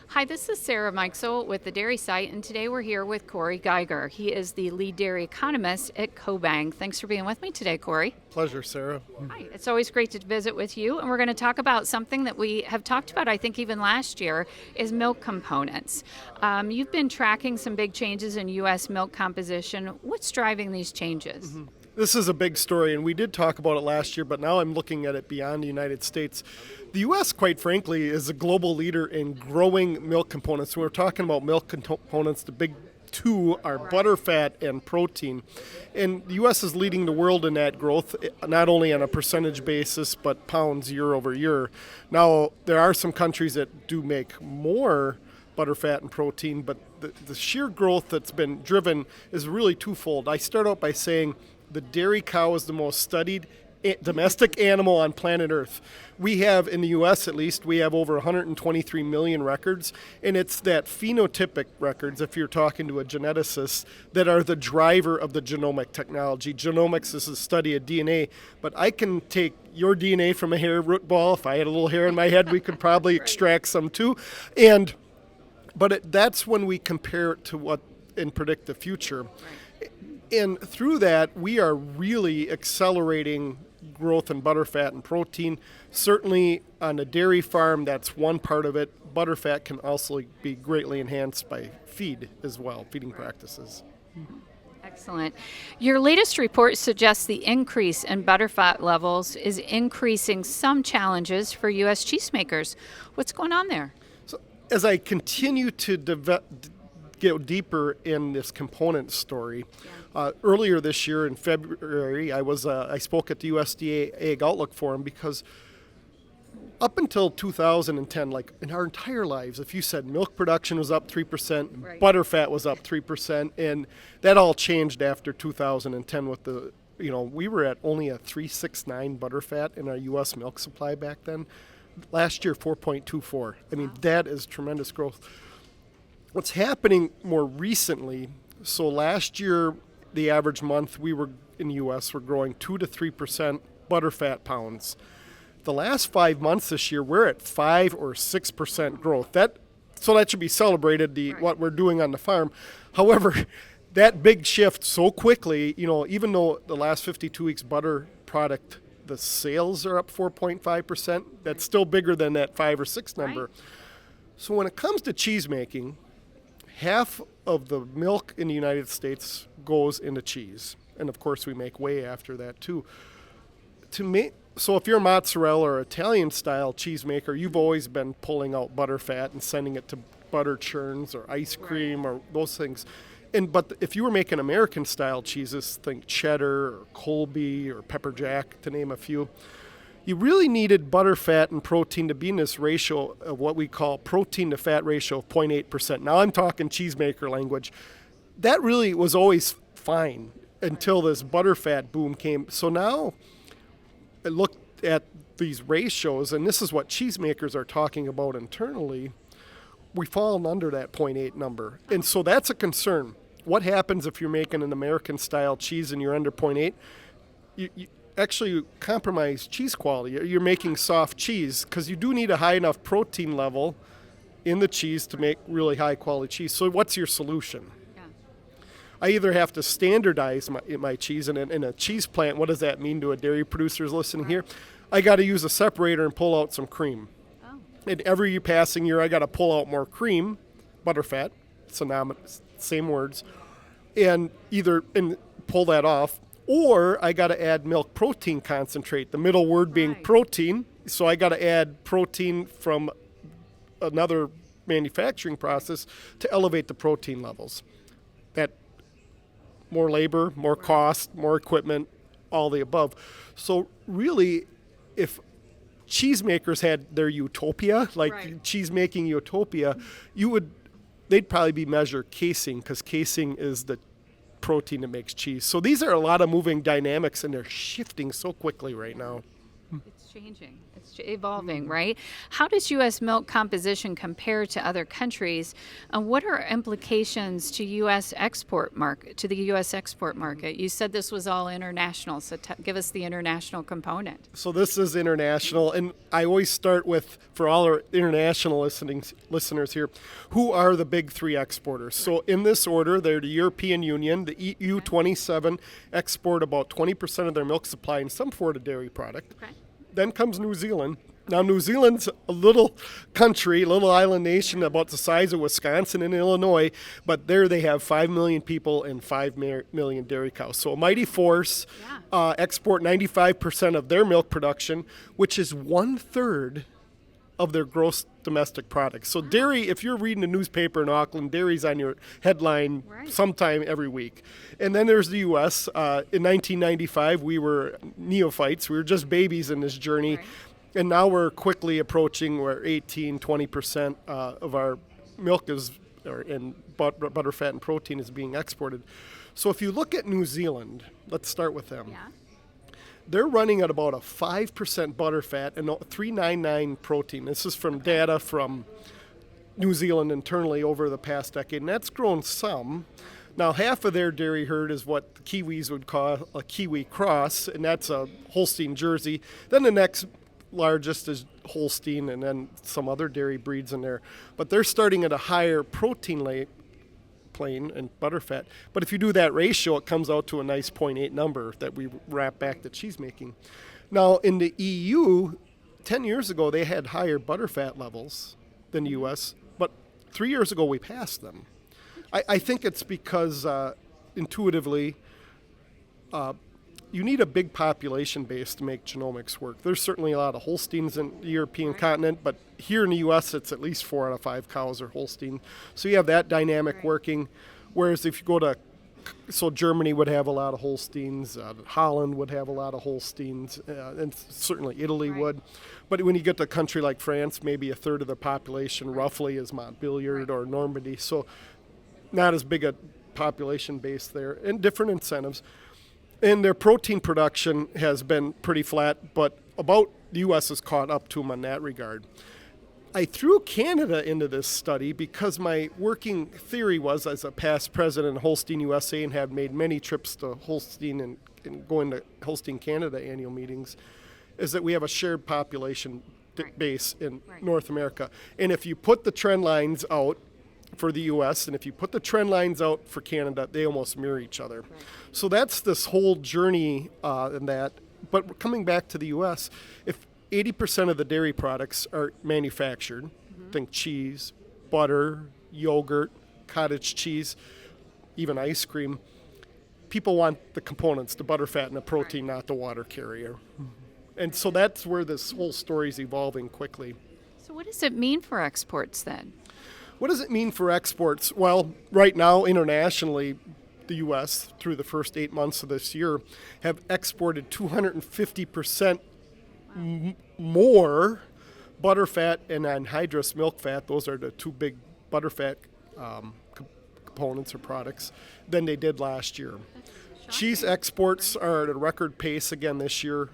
Hi, this is Sarah Mikesell with the Dairy Site, and today we're here with Corey Geiger. He is the lead dairy economist at CoBank. Thanks for being with me today, Corey. Pleasure, Sarah. Hi, it's always great to visit with you, and we're going to talk about something that we have talked about, I think, even last year, is milk components. You've been tracking some big changes in U.S. milk composition. What's driving these changes? This is a big story, and we did talk about it last year, but now I'm looking at it beyond the United States. The U.S., quite frankly, is a global leader in growing milk components. When we're talking about milk components, the big two are butterfat and protein. And the U.S. is leading the world in that growth, not only on a percentage basis, but pounds year over year. Now, there are some countries that do make more butterfat and protein, but the sheer growth that's been driven is really twofold. I start out by saying the dairy cow is the most studied domestic animal on planet Earth. We have, in the U.S. at least, we have over 123 million records, and it's that phenotypic records, if you're talking to a geneticist, that are the driver of the genomic technology. Genomics is the study of DNA, but I can take your DNA from a hair root ball. If I had a little hair in my head, we could probably extract some too. That's when we compare it to what and predict the future. And through that, we are really accelerating growth in butterfat and protein. Certainly on a dairy farm, that's one part of it. Butterfat can also be greatly enhanced by feed as well, feeding practices. Excellent. Your latest report suggests the increase in butterfat levels is increasing some challenges for U.S. cheesemakers. What's going on there? So as I continue to get deeper in this component story, earlier this year in February, I spoke at the USDA Ag Outlook Forum because up until 2010, like in our entire lives, if you said milk production was up 3%, Right. butterfat was up 3%, and that all changed after 2010 with we were at only a 369 butterfat in our U.S. milk supply back then. Last year, 4.24. I mean, that is tremendous growth. What's happening more recently, so last year, the average month we were in the U.S. were growing 2 to 3% butterfat pounds. The last 5 months this year, we're at 5 or 6% growth. That should be celebrated, what we're doing on the farm. However, that big shift so quickly, even though the last 52 weeks butter product, the sales are up 4.5%, that's still bigger than that 5 or 6 number. Right. So when it comes to cheese making, half of the milk in the United States goes into cheese. And of course, we make whey after that too. So if you're a mozzarella or Italian style cheesemaker, you've always been pulling out butterfat and sending it to butter churns or ice cream or those things. But if you were making American style cheeses, think cheddar or Colby or pepper jack, to name a few, you really needed butterfat and protein to be in this ratio of what we call protein to fat ratio of 0.8%. Now I'm talking cheesemaker language. That really was always fine until this butterfat boom came. So now I looked at these ratios, and this is what cheesemakers are talking about internally. We've fallen under that 0.8 number. And so that's a concern. What happens if you're making an American style cheese and you're under 0.8? You actually compromise cheese quality. You're making soft cheese because you do need a high enough protein level in the cheese to make really high quality cheese. So what's your solution? Yeah. I either have to standardize my cheese in a cheese plant. What does that mean to a dairy producer listening here? I got to use a separator and pull out some cream. Oh. And every passing year I got to pull out more cream, butterfat, synonymous, same words, and pull that off. Or I got to add milk protein concentrate, the middle word being Right. protein. So I got to add protein from another manufacturing process to elevate the protein levels. That more labor, more cost, more equipment, all the above. So really, if cheesemakers had their utopia, like Right. cheese making utopia, they'd probably be measure casing, because casing is the protein that makes cheese. So these are a lot of moving dynamics, and they're shifting so quickly right now. It's It's changing. It's evolving, right? How does U.S. milk composition compare to other countries, and what are implications to U.S. export market, to the U.S. export market? You said this was all international, so give us the international component. So this is international, and I always start with, for all our international listeners here, who are the big three exporters? So in this order, they're the European Union, the EU 27 export about 20% of their milk supply and some sort of dairy product. Okay. Then comes New Zealand. Now, New Zealand's a little country, a little island nation about the size of Wisconsin and Illinois, but there they have 5 million people and 5 million dairy cows. So a mighty force, export 95% of their milk production, which is 1/3 of their gross domestic product. So dairy, if you're reading a newspaper in Auckland, dairy's on your headline sometime every week. And then there's the U.S. In 1995, we were neophytes. We were just babies in this journey. Right. And now we're quickly approaching where 20% of our milk is, and butterfat and protein is being exported. So if you look at New Zealand, let's start with them. Yeah. They're running at about a 5% butterfat and 399 protein. This is from data from New Zealand internally over the past decade, and that's grown some. Now, half of their dairy herd is what the Kiwis would call a Kiwi cross, and that's a Holstein Jersey. Then the next largest is Holstein, and then some other dairy breeds in there. But they're starting at a higher protein plain and butterfat. But if you do that ratio, it comes out to a nice 0.8 number that we wrap back to cheese making. Now, in the EU, 10 years ago, they had higher butterfat levels than the U.S., but 3 years ago, we passed them. I think it's because intuitively, you need a big population base to make genomics work. There's certainly a lot of Holsteins in the European continent, but here in the U.S., it's at least 4 out of 5 cows are Holstein. So you have that dynamic working. Whereas if you go to, so Germany would have a lot of Holsteins, Holland would have a lot of Holsteins, and certainly Italy would. But when you get to a country like France, maybe 1/3 of the population roughly is Montbéliard or Normandy. So not as big a population base there, and different incentives. And their protein production has been pretty flat, but about the U.S. has caught up to them in that regard. I threw Canada into this study because my working theory was, as a past president of Holstein USA and have made many trips to Holstein and going to Holstein Canada annual meetings, is that we have a shared population base in North America. And if you put the trend lines out for the U.S., and if you put the trend lines out for Canada, they almost mirror each other. Right. So that's this whole journey in that. But coming back to the U.S., if 80% of the dairy products are manufactured, think cheese, butter, yogurt, cottage cheese, even ice cream, people want the components, the butterfat and the protein, not the water carrier. And so that's where this whole story is evolving quickly. So what does it mean for exports then? What does it mean for exports? Well, right now, internationally, the U.S., through the first 8 months of this year, have exported 250% more butterfat and anhydrous milk fat, those are the two big butterfat components or products, than they did last year. Cheese exports are at a record pace again this year.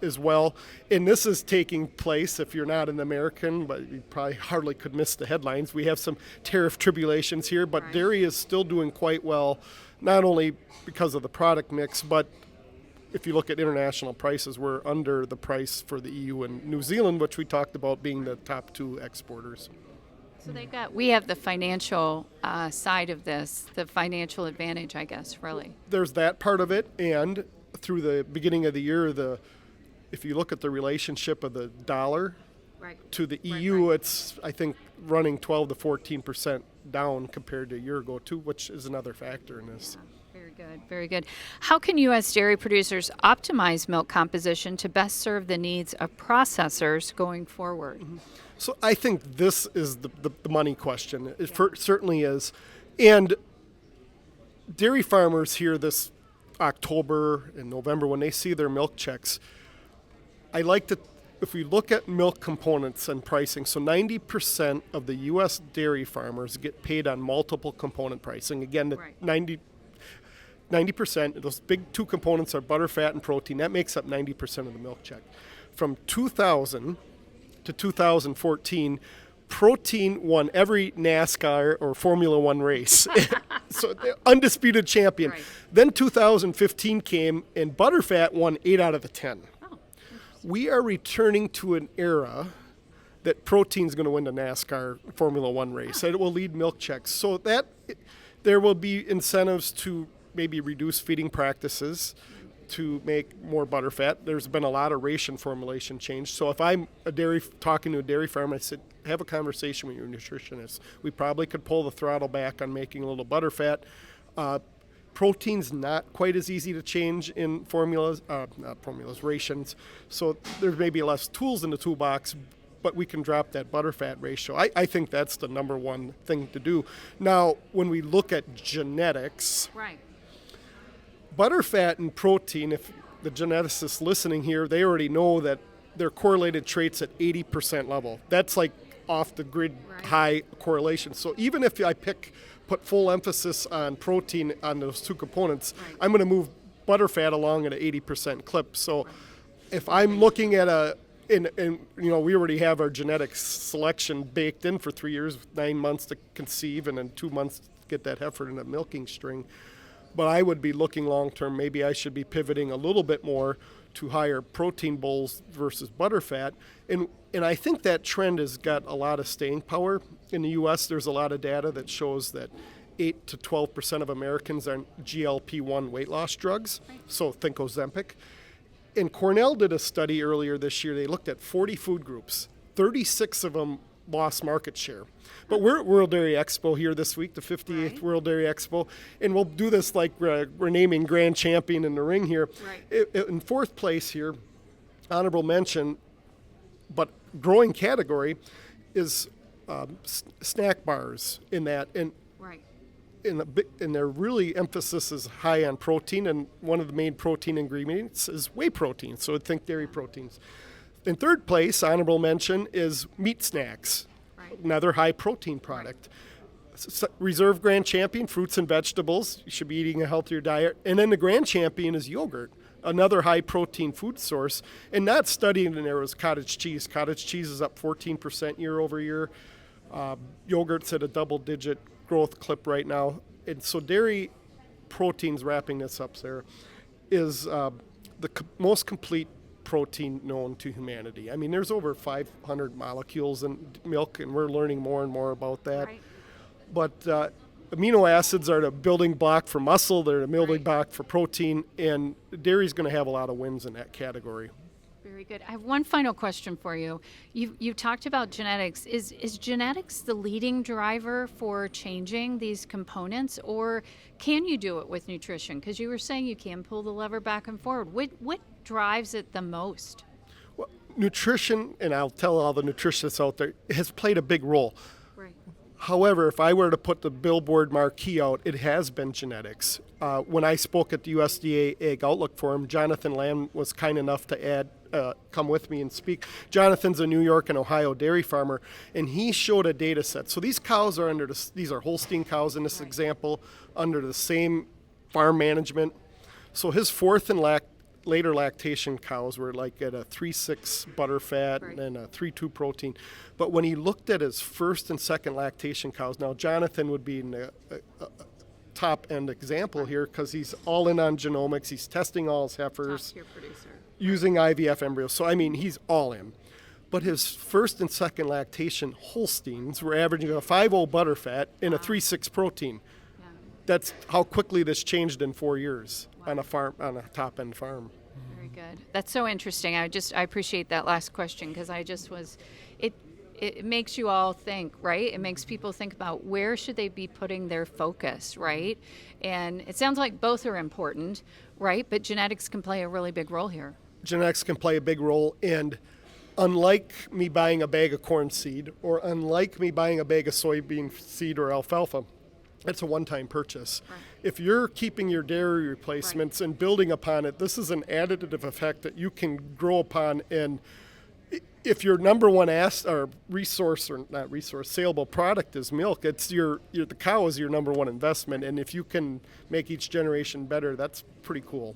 As well, and this is taking place, if you're not an American, but you probably hardly could miss the headlines. We have some tariff tribulations here, but dairy is still doing quite well, not only because of the product mix, but if you look at international prices, we're under the price for the EU and New Zealand, which we talked about being the top 2 exporters. So we have the financial side of this, the financial advantage, I guess, really. There's that part of it, and through the beginning of the year, if you look at the relationship of the dollar to the EU, it's, I think, running 12 to 14% down compared to a year ago, too, which is another factor in this. Very good, very good. How can U.S. dairy producers optimize milk composition to best serve the needs of processors going forward? Mm-hmm. So I think this is the money question. It certainly is. And dairy farmers here this October and November, when they see their milk checks, I like to, if we look at milk components and pricing, so 90% of the U.S. dairy farmers get paid on multiple component pricing. Again, the 90%, those big 2 components are butterfat and protein. That makes up 90% of the milk check. from 2000 to 2014, protein won every NASCAR or Formula One race. So the undisputed champion. Right. Then 2015 came, and butterfat won 8 out of the 10. Oh, We are returning to an era that protein's going to win the NASCAR Formula One race. It will lead milk checks. So that there will be incentives to maybe reduce feeding practices to make more butterfat. There's been a lot of ration formulation change. So if I'm talking to a dairy farmer, I said, have a conversation with your nutritionist. We probably could pull the throttle back on making a little butterfat. Protein's not quite as easy to change in rations. So there's maybe less tools in the toolbox, but we can drop that butterfat ratio. I think that's the number one thing to do. Now, when we look at genetics, right. butterfat and protein, if the geneticists listening here, they already know that they're correlated traits at 80% level. That's like off the grid high correlation. So even if I put full emphasis on protein on those two components, I'm going to move butterfat along at an 80% clip. So if I'm looking at we already have our genetic selection baked in for 3 years, 9 months to conceive, and then 2 months to get that heifer in a milking string. But I would be looking long term, maybe I should be pivoting a little bit more to higher protein bowls versus butterfat. And I think that trend has got a lot of staying power. In the U.S., there's a lot of data that shows that 8 to 12% of Americans are on GLP-1 weight loss drugs, so think Ozempic. And Cornell did a study earlier this year. They looked at 40 food groups. 36 of them lost market share. But we're at World Dairy Expo here this week, the 58th World Dairy Expo, and we'll do this like we're naming grand champion in the ring here. In fourth place here, honorable mention, but growing category, is snack bars in that. And and their really emphasis is high on protein, and one of the main protein ingredients is whey protein, so think dairy proteins. In third place, honorable mention, is meat snacks, another high protein product. Reserve grand champion, fruits and vegetables, you should be eating a healthier diet. And then the grand champion is yogurt, another high protein food source. And not studied in there was cottage cheese. Cottage cheese is up 14% year over year. Yogurt's at a double-digit growth clip right now. And so dairy proteins, wrapping this up, Sarah, is the most complete protein known to humanity. I mean, there's over 500 molecules in milk, and we're learning more and more about that. But amino acids are the building block for muscle, they're the building block for protein, and dairy's going to have a lot of wins in that category. Very good. I have one final question for you. You talked about genetics. Is genetics the leading driver for changing these components, or can you do it with nutrition? Because you were saying you can pull the lever back and forward. What drives it the most? Well, nutrition, and I'll tell all the nutritionists out there, has played a big role. However, if I were to put the billboard marquee out, it has been genetics. When I spoke at the USDA Ag Outlook Forum, Jonathan Lamb was kind enough to come with me and speak. Jonathan's a New York and Ohio dairy farmer, and he showed a data set. So these cows are these are Holstein cows in this example, under the same farm management. So his fourth and later lactation cows were like at a 3.6 butterfat and a 3.2 protein. But when he looked at his first and second lactation cows, now Jonathan would be in a top end example here because he's all in on genomics. He's testing all his heifers, using IVF embryos. So, I mean, he's all in. But his first and second lactation Holsteins were averaging a 5.0 butterfat and a 3.6 protein. That's how quickly this changed in 4 years on a farm, on a top end farm. Very good. That's so interesting. I appreciate that last question because it makes you all think, right? It makes people think about where should they be putting their focus, right? And it sounds like both are important, right? But genetics can play a really big role here. Genetics can play a big role, and unlike me buying a bag of corn seed, or unlike me buying a bag of soybean seed or alfalfa, it's a one-time purchase. If you're keeping your dairy replacements and building upon it, this is an additive effect that you can grow upon, and if your number one saleable product is milk, it's the cow is your number one investment, and if you can make each generation better, that's pretty cool.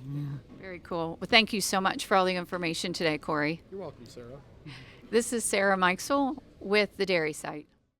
Very cool. Well, thank you so much for all the information today, Corey. You're welcome, Sarah. This is Sarah Mikesell with the Dairy Site.